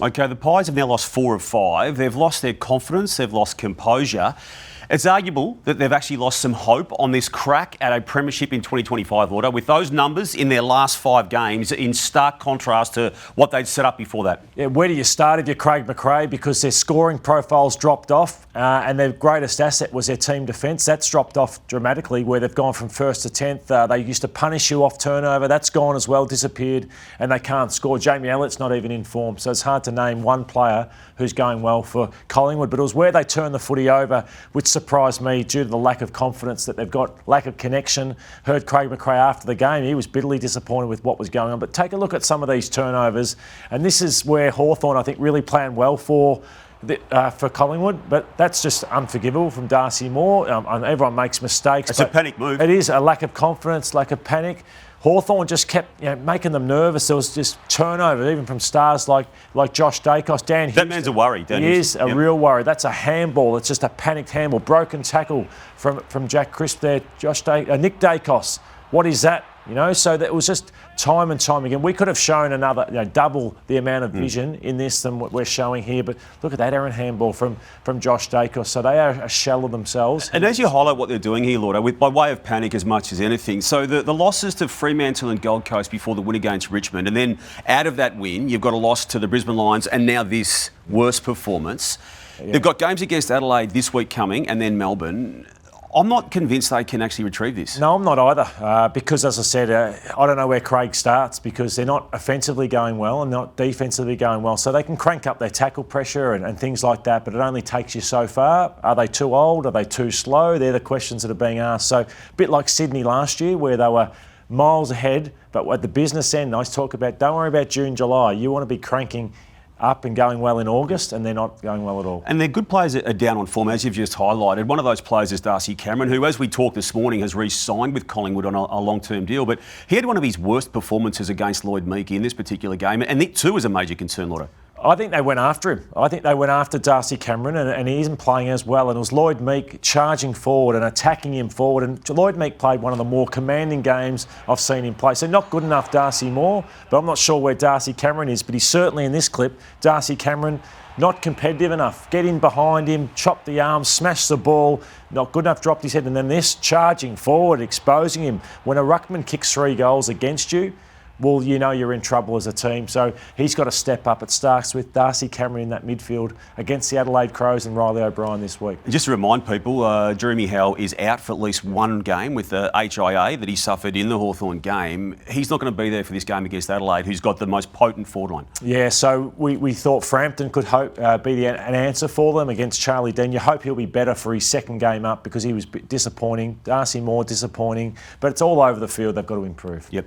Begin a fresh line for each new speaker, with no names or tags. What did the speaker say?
Okay, the Pies have now lost 4 of 5. They've lost their confidence, they've lost composure. It's arguable that they've actually lost some hope on this crack at a premiership in 2025, Lloyd, with those numbers in their last 5 games in stark contrast to what they'd set up before that.
Yeah, where do you start if you're Craig McRae? Because their scoring profile's dropped off and their greatest asset was their team defence. That's dropped off dramatically where they've gone from 1st to 10th. They used to punish you off turnover. That's gone as well, disappeared, and they can't score. Jamie Elliott's not even in form, so it's hard to name one player who's going well for Collingwood. But it was where they turned the footy over, which surprised me due to the lack of confidence that they've got, lack of connection. Heard Craig McRae after the game, he was bitterly disappointed with what was going on. But take a look at some of these turnovers, and this is where Hawthorn, I think, really planned well for Collingwood, but that's just unforgivable from Darcy Moore. And everyone makes mistakes.
It's a panic move.
It is a lack of confidence, lack of panic. Hawthorn just kept making them nervous. There was just turnover, even from stars like Josh Dacos. Dan Houston.
That man's a worry, Dan
He
Houston.
is a real worry. That's a handball. It's just a panicked handball. Broken tackle from Jack Crisp there. Nick Dacos. What is that? So that was just time and time again. We could have shown another, double the amount of vision in this than what we're showing here. But look at that errant handball from Josh Dacos. So they are a shell of themselves.
And as you highlight what they're doing here, Lloyd, by way of panic as much as anything. So the losses to Fremantle and Gold Coast before the win against Richmond, and then out of that win, you've got a loss to the Brisbane Lions, and now this worst performance. Yeah. They've got games against Adelaide this week coming, and then Melbourne. I'm not convinced they can actually retrieve this.
No, I'm not either. Because, as I said, I don't know where Craig starts because they're not offensively going well and not defensively going well. So they can crank up their tackle pressure and things like that, but it only takes you so far. Are they too old? Are they too slow? They're the questions that are being asked. So a bit like Sydney last year where they were miles ahead, but at the business end, I talk about, don't worry about June, July. You want to be cranking up and going well in August, and they're not going well at all.
And their good players are down on form, as you've just highlighted. One of those players is Darcy Cameron, who, as we talked this morning, has re-signed with Collingwood on a long-term deal. But he had one of his worst performances against Lloyd Meeke in this particular game, and it too was a major concern, Lloyd.
I think they went after him. I think they went after Darcy Cameron, and he isn't playing as well. And it was Lloyd Meeke charging forward and attacking him forward. And Lloyd Meeke played one of the more commanding games I've seen him play. So not good enough, Darcy Moore, but I'm not sure where Darcy Cameron is. But he's certainly in this clip. Darcy Cameron, not competitive enough. Get in behind him, chop the arms, smash the ball. Not good enough, dropped his head. And then this, charging forward, exposing him. When a ruckman kicks 3 goals against you, well, you're in trouble as a team. So he's got to step up. It starts with Darcy Cameron in that midfield against the Adelaide Crows and Riley O'Brien this week.
Just to remind people, Jeremy Howe is out for at least one game with the HIA that he suffered in the Hawthorn game. He's not going to be there for this game against Adelaide, who's got the most potent forward line.
Yeah, so we thought Frampton could be an answer for them against Charlie Dean. You hope he'll be better for his second game up because he was disappointing. Darcy Moore disappointing. But it's all over the field. They've got to improve.
Yep.